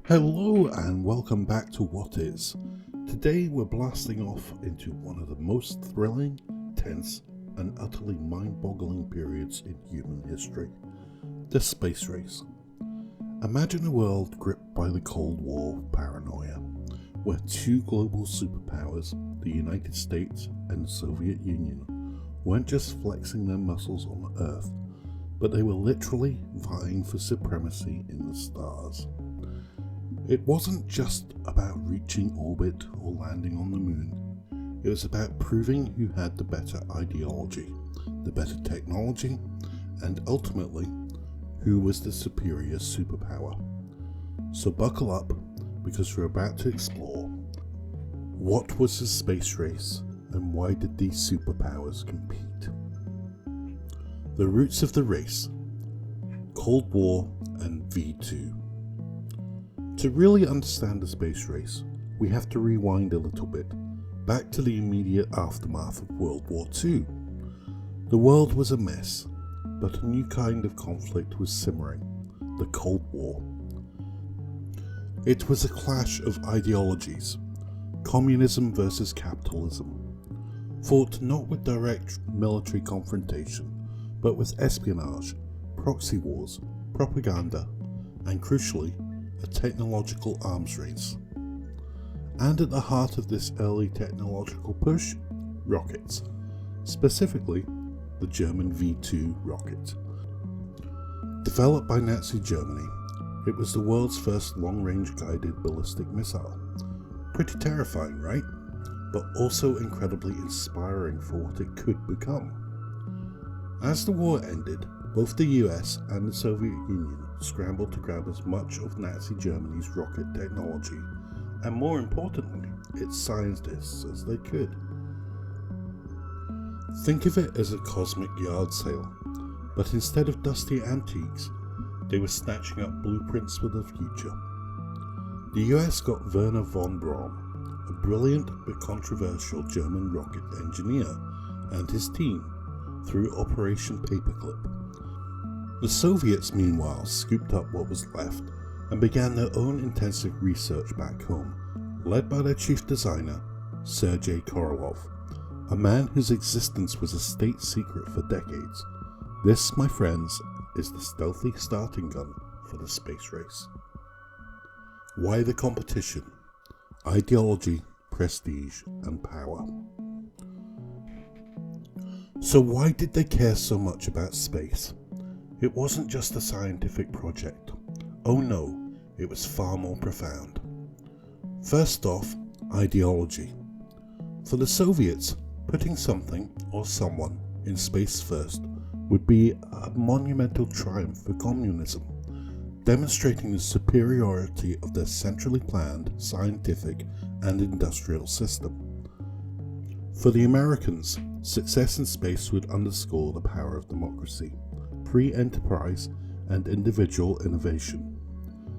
Hello and welcome back to What Is. Today we're blasting off into one of the most thrilling, tense and utterly mind-boggling periods in human history, the space race. Imagine a world gripped by the Cold War paranoia, where two global superpowers, the United States and the Soviet Union, weren't just flexing their muscles on Earth, but they were literally vying for supremacy in the stars. It wasn't just about reaching orbit or landing on the moon. It was about proving who had the better ideology, the better technology, and ultimately, who was the superior superpower. So buckle up, because we're about to explore what was the space race and why did these superpowers compete. The roots of the race, Cold War and V2. To really understand the space race, we have to rewind a little bit, back to the immediate aftermath of World War II. The world was a mess, but a new kind of conflict was simmering, the Cold War. It was a clash of ideologies, communism versus capitalism, fought not with direct military confrontation, but with espionage, proxy wars, propaganda, and crucially, a technological arms race. And at the heart of this early technological push, rockets. Specifically, the German V2 rocket. Developed by Nazi Germany, it was the world's first long-range guided ballistic missile. Pretty terrifying, right? But also incredibly inspiring for what it could become. As the war ended, both the US and the Soviet Union scrambled to grab as much of Nazi Germany's rocket technology, and more importantly, its scientists as they could. Think of it as a cosmic yard sale, but instead of dusty antiques, they were snatching up blueprints for the future. The US got Werner von Braun, a brilliant but controversial German rocket engineer, and his team, through Operation Paperclip. The Soviets, meanwhile, scooped up what was left and began their own intensive research back home, led by their chief designer, Sergei Korolev, a man whose existence was a state secret for decades. This, my friends, is the stealthy starting gun for the space race. Why the competition? Ideology, prestige, and power. So why did they care so much about space? It wasn't just a scientific project. Oh no, it was far more profound. First off, ideology. For the Soviets, putting something or someone in space first would be a monumental triumph for communism, demonstrating the superiority of their centrally planned scientific and industrial system. For the Americans, success in space would underscore the power of democracy, free enterprise, and individual innovation.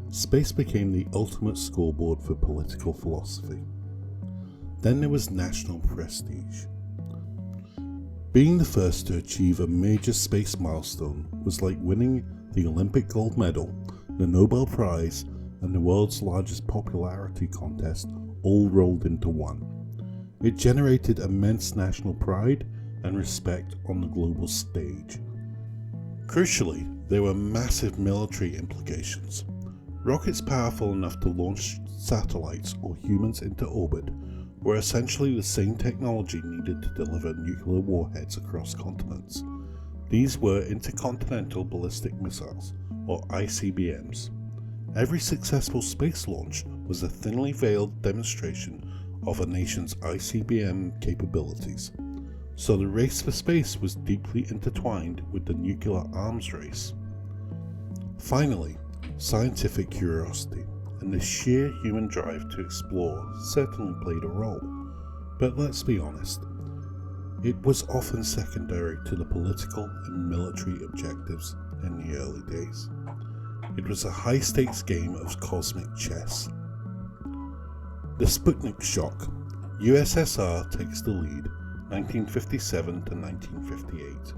Space became the ultimate scoreboard for political philosophy. Then there was national prestige. Being the first to achieve a major space milestone was like winning the Olympic gold medal, the Nobel Prize, and the world's largest popularity contest all rolled into one. It generated immense national pride and respect on the global stage. Crucially, there were massive military implications. Rockets powerful enough to launch satellites or humans into orbit were essentially the same technology needed to deliver nuclear warheads across continents. These were intercontinental ballistic missiles, or ICBMs. Every successful space launch was a thinly veiled demonstration of a nation's ICBM capabilities. So the race for space was deeply intertwined with the nuclear arms race. Finally, scientific curiosity and the sheer human drive to explore certainly played a role. But let's be honest, it was often secondary to the political and military objectives in the early days. It was a high-stakes game of cosmic chess. The Sputnik shock. USSR takes the lead, 1957 to 1958.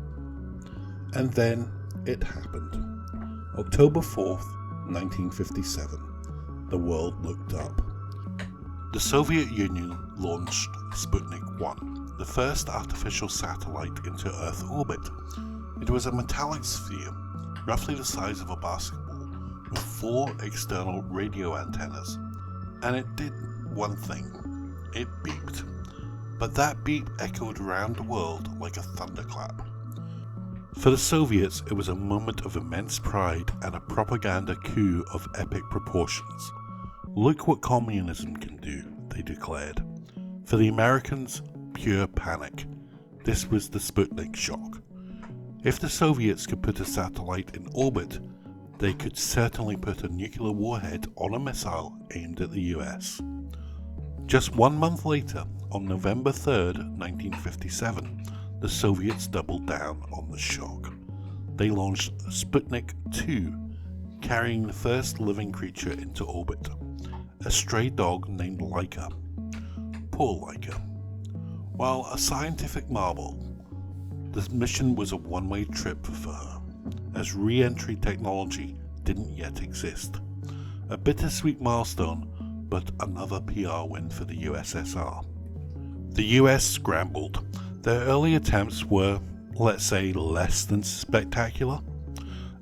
And then it happened. October 4th, 1957. the world looked up. The Soviet Union launched Sputnik 1, the first artificial satellite into Earth orbit. It was a metallic sphere, roughly the size of a basketball, with 4 external radio antennas, and it did one thing: it beeped. But that beep echoed around the world like a thunderclap. For the Soviets, it was a moment of immense pride and a propaganda coup of epic proportions. Look what communism can do, they declared. For the Americans, pure panic. This was the Sputnik shock. If the Soviets could put a satellite in orbit, they could certainly put a nuclear warhead on a missile aimed at the US. Just 1 month later, on November 3rd, 1957, the Soviets doubled down on the shock. They launched Sputnik 2, carrying the first living creature into orbit, a stray dog named Laika. Poor Laika. While a scientific marvel, the mission was a one-way trip for her, as re-entry technology didn't yet exist. A bittersweet milestone, but another PR win for the USSR. The US scrambled. Their early attempts were, let's say, less than spectacular.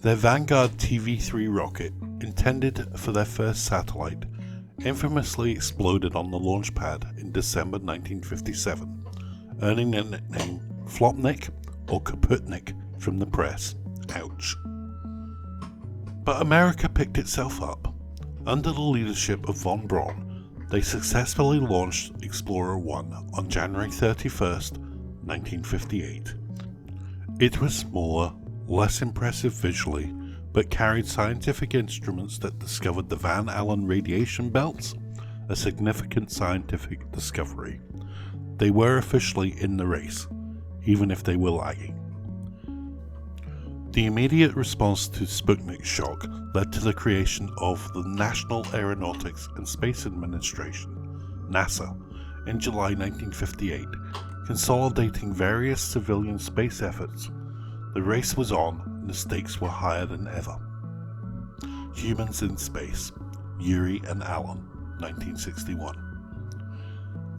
Their Vanguard TV-3 rocket, intended for their first satellite, infamously exploded on the launch pad in December 1957, earning the nickname Flopnik or Kaputnik from the press. Ouch. But America picked itself up. Under the leadership of von Braun, they successfully launched Explorer 1 on January 31st, 1958. It was smaller, less impressive visually, but carried scientific instruments that discovered the Van Allen radiation belts, a significant scientific discovery. They were officially in the race, even if they were lagging. The immediate response to Sputnik's shock led to the creation of the National Aeronautics and Space Administration, NASA, in July 1958, consolidating various civilian space efforts. The race was on, and the stakes were higher than ever. Humans in Space, Yuri and Alan, 1961.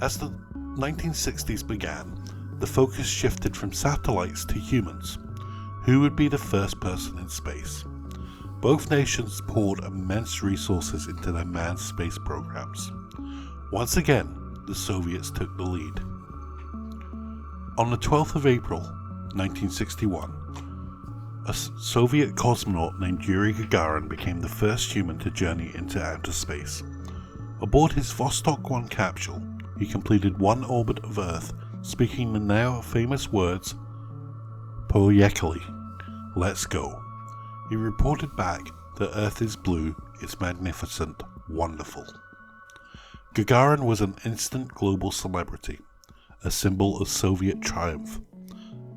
As the 1960s began, the focus shifted from satellites to humans. Who would be the first person in space? Both nations poured immense resources into their manned space programs. Once again, the Soviets took the lead. On the 12th of April, 1961, a Soviet cosmonaut named Yuri Gagarin became the first human to journey into outer space. Aboard his Vostok 1 capsule, he completed 1 orbit of Earth, speaking the now famous words, "Poyekali, let's go." He reported back that Earth is blue, it's magnificent, wonderful. Gagarin was an instant global celebrity, a symbol of Soviet triumph.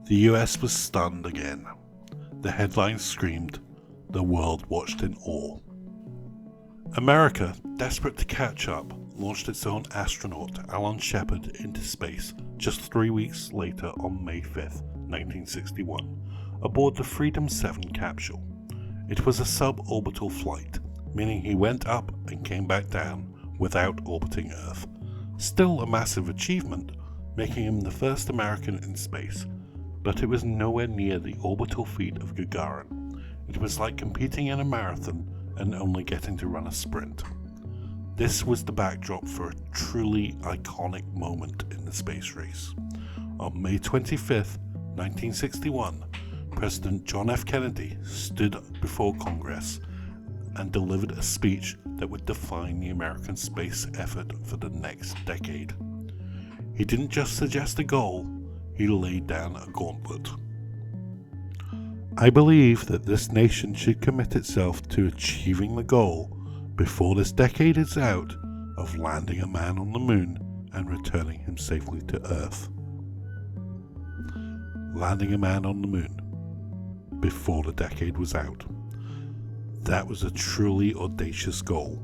The US was stunned again. The headlines screamed, the world watched in awe. America, desperate to catch up, launched its own astronaut, Alan Shepard, into space just 3 weeks later on May 5th, 1961, aboard the Freedom 7 capsule. It was a suborbital flight, meaning he went up and came back down without orbiting Earth. Still a massive achievement, making him the first American in space, but it was nowhere near the orbital feat of Gagarin. It was like competing in a marathon and only getting to run a sprint. This was the backdrop for a truly iconic moment in the space race. On May 25th, 1961, President John F. Kennedy stood before Congress and delivered a speech that would define the American space effort for the next decade. He didn't just suggest a goal, he laid down a gauntlet. I believe that this nation should commit itself to achieving the goal before this decade is out of landing a man on the moon and returning him safely to Earth. Landing a man on the moon before the decade was out. That was a truly audacious goal.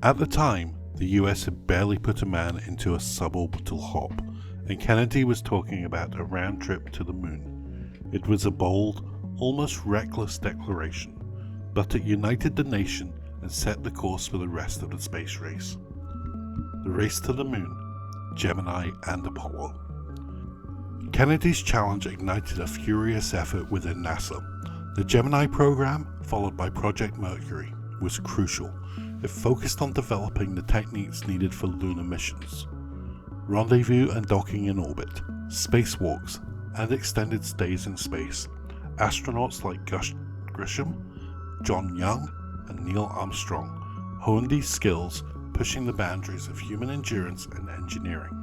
At the time, the US had barely put a man into a suborbital hop, and Kennedy was talking about a round trip to the moon. It was a bold, almost reckless declaration, but it united the nation and set the course for the rest of the space race. The race to the moon, Gemini and Apollo. Kennedy's challenge ignited a furious effort within NASA. The Gemini program, followed by Project Mercury, was crucial. It focused on developing the techniques needed for lunar missions. Rendezvous and docking in orbit, spacewalks, and extended stays in space. Astronauts like Gus Grissom, John Young, and Neil Armstrong honed these skills, pushing the boundaries of human endurance and engineering.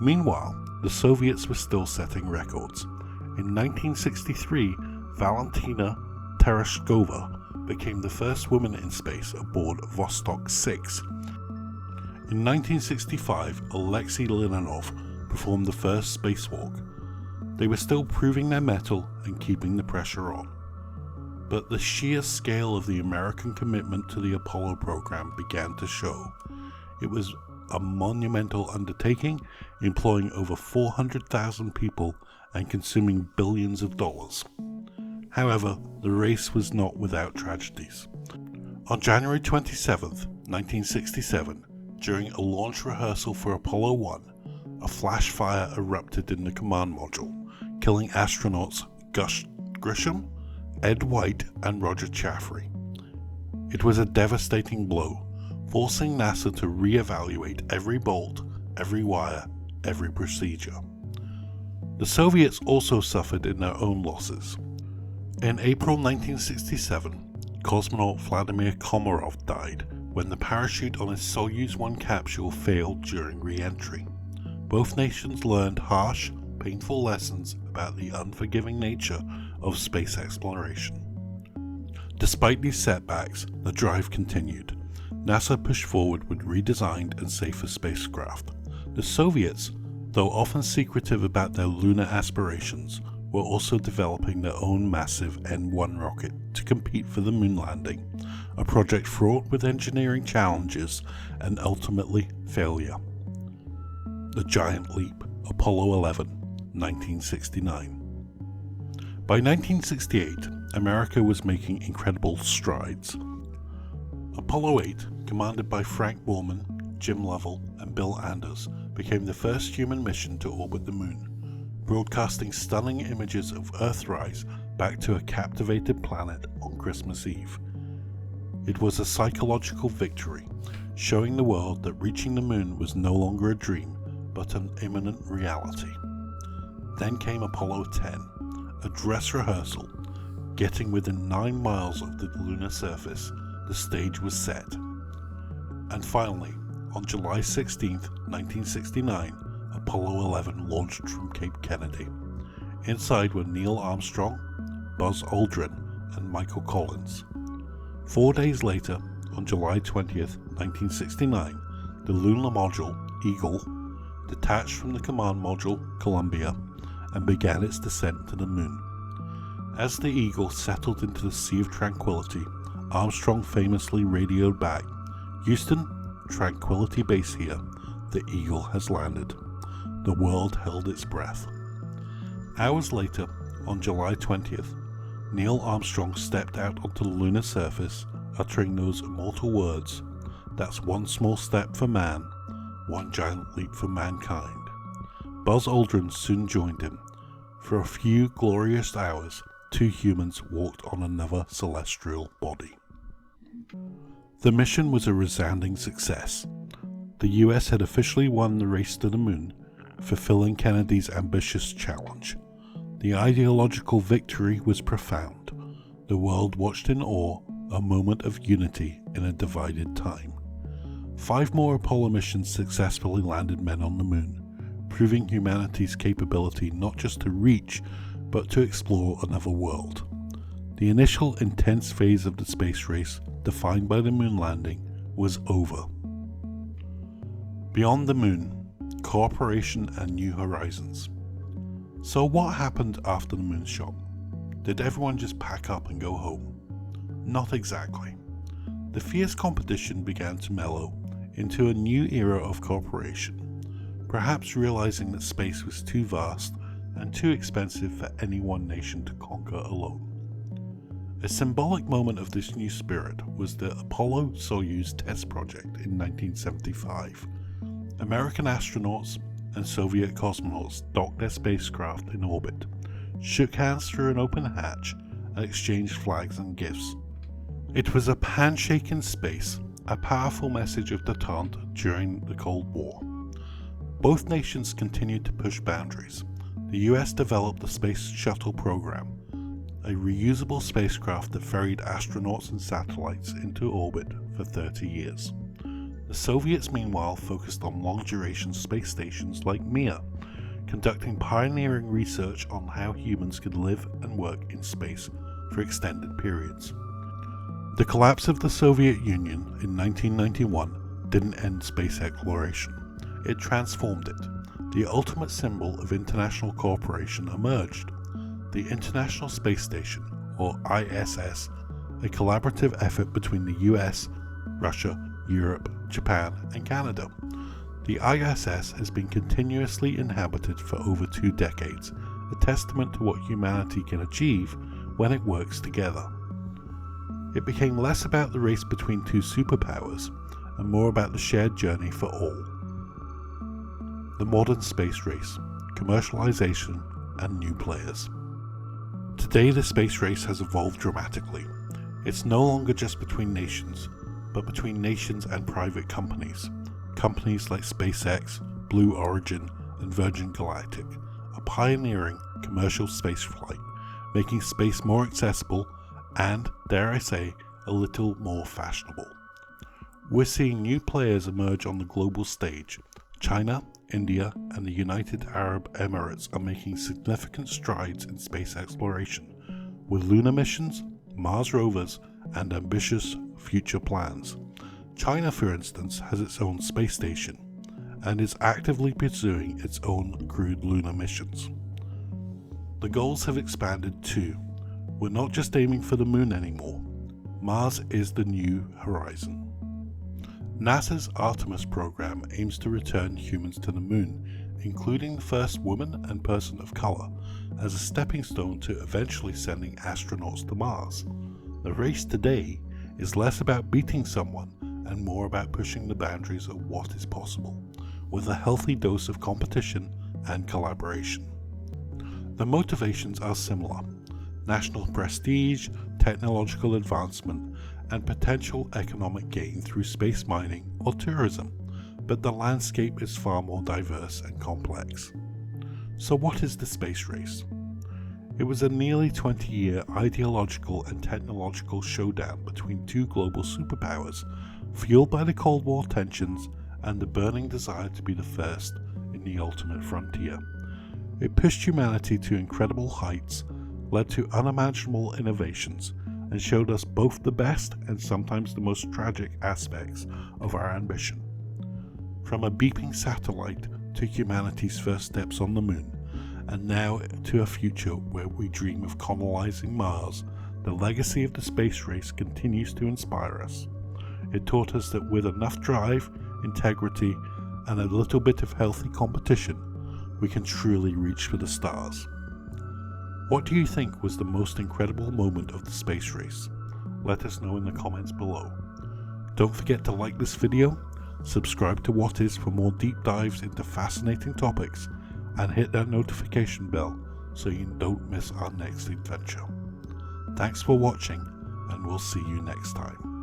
Meanwhile, the Soviets were still setting records. In 1963, Valentina Tereshkova became the first woman in space aboard Vostok 6. In 1965, Alexei Leonov performed the first spacewalk. They were still proving their mettle and keeping the pressure on. But the sheer scale of the American commitment to the Apollo program began to show. It was a monumental undertaking, employing over 400,000 people and consuming billions of dollars. However, the race was not without tragedies. On January 27, 1967, during a launch rehearsal for Apollo 1, a flash fire erupted in the command module, killing astronauts Gus Grissom, Ed White, and Roger Chaffee. It was a devastating blow, forcing NASA to re-evaluate every bolt, every wire, every procedure. The Soviets also suffered in their own losses. In April 1967, cosmonaut Vladimir Komarov died when the parachute on his Soyuz 1 capsule failed during re-entry. Both nations learned harsh, painful lessons about the unforgiving nature of space exploration. Despite these setbacks, the drive continued. NASA pushed forward with redesigned and safer spacecraft. The Soviets, though often secretive about their lunar aspirations, were also developing their own massive N-1 rocket to compete for the moon landing, a project fraught with engineering challenges and ultimately failure. The Giant Leap, Apollo 11, 1969. By 1968, America was making incredible strides. Apollo 8, commanded by Frank Borman, Jim Lovell, and Bill Anders, became the first human mission to orbit the moon, broadcasting stunning images of Earthrise back to a captivated planet on Christmas Eve. It was a psychological victory, showing the world that reaching the moon was no longer a dream, but an imminent reality. Then came Apollo 10, a dress rehearsal. Getting within 9 miles of the lunar surface, the stage was set. And finally, on July 16, 1969, Apollo 11 launched from Cape Kennedy. Inside were Neil Armstrong, Buzz Aldrin, and Michael Collins. 4 days later, on July 20, 1969, the lunar module, Eagle, detached from the command module, Columbia, and began its descent to the moon. As the Eagle settled into the Sea of Tranquility, Armstrong famously radioed back, "Houston, Tranquility Base here. The Eagle has landed." The world held its breath. Hours later, on July 20th, Neil Armstrong stepped out onto the lunar surface, uttering those immortal words, "That's one small step for man, one giant leap for mankind." Buzz Aldrin soon joined him. For a few glorious hours, 2 humans walked on another celestial body. The mission was a resounding success. The US had officially won the race to the moon, fulfilling Kennedy's ambitious challenge. The ideological victory was profound. The world watched in awe, a moment of unity in a divided time. 5 more Apollo missions successfully landed men on the moon, proving humanity's capability not just to reach, but to explore another world. The initial intense phase of the space race, defined by the moon landing, was over. Beyond the moon, cooperation and new horizons. So what happened after the moonshot? Did everyone just pack up and go home? Not exactly. The fierce competition began to mellow into a new era of cooperation, perhaps realizing that space was too vast and too expensive for any one nation to conquer alone. A symbolic moment of this new spirit was the Apollo-Soyuz test project in 1975. American astronauts and Soviet cosmonauts docked their spacecraft in orbit, shook hands through an open hatch, and exchanged flags and gifts. It was a handshake in space, a powerful message of détente during the Cold War. Both nations continued to push boundaries. The US developed the Space Shuttle program, a reusable spacecraft that ferried astronauts and satellites into orbit for 30 years. The Soviets meanwhile focused on long-duration space stations like Mir, conducting pioneering research on how humans could live and work in space for extended periods. The collapse of the Soviet Union in 1991 didn't end space exploration. It transformed it. The ultimate symbol of international cooperation emerged. The International Space Station, or ISS, a collaborative effort between the US, Russia, Europe, Japan, and Canada. The ISS has been continuously inhabited for over 2 decades, a testament to what humanity can achieve when it works together. It became less about the race between two superpowers and more about the shared journey for all. The modern space race, commercialization, and new players. Today the space race has evolved dramatically. It's no longer just between nations, but between nations and private companies. Companies like SpaceX, Blue Origin, and Virgin Galactic are pioneering commercial spaceflight, making space more accessible and, dare I say, a little more fashionable. We're seeing new players emerge on the global stage. China, India, and the United Arab Emirates are making significant strides in space exploration, with lunar missions, Mars rovers, and ambitious future plans. China, for instance, has its own space station and is actively pursuing its own crewed lunar missions. The goals have expanded too. We're not just aiming for the moon anymore. Mars is the new horizon. NASA's Artemis program aims to return humans to the moon, including the first woman and person of color, as a stepping stone to eventually sending astronauts to Mars. The race today is less about beating someone and more about pushing the boundaries of what is possible, with a healthy dose of competition and collaboration. The motivations are similar: national prestige, technological advancement, and potential economic gain through space mining or tourism, but the landscape is far more diverse and complex. So what is the space race? It was a nearly 20-year ideological and technological showdown between two global superpowers, fueled by the Cold War tensions and the burning desire to be the first in the ultimate frontier. It pushed humanity to incredible heights, led to unimaginable innovations, and showed us both the best and sometimes the most tragic aspects of our ambition. From a beeping satellite to humanity's first steps on the moon, and now to a future where we dream of colonizing Mars, the legacy of the space race continues to inspire us. It taught us that with enough drive, integrity, and a little bit of healthy competition, we can truly reach for the stars. What do you think was the most incredible moment of the space race? Let us know in the comments below. Don't forget to like this video, subscribe to What Is for more deep dives into fascinating topics, and hit that notification bell so you don't miss our next adventure. Thanks for watching, and we'll see you next time.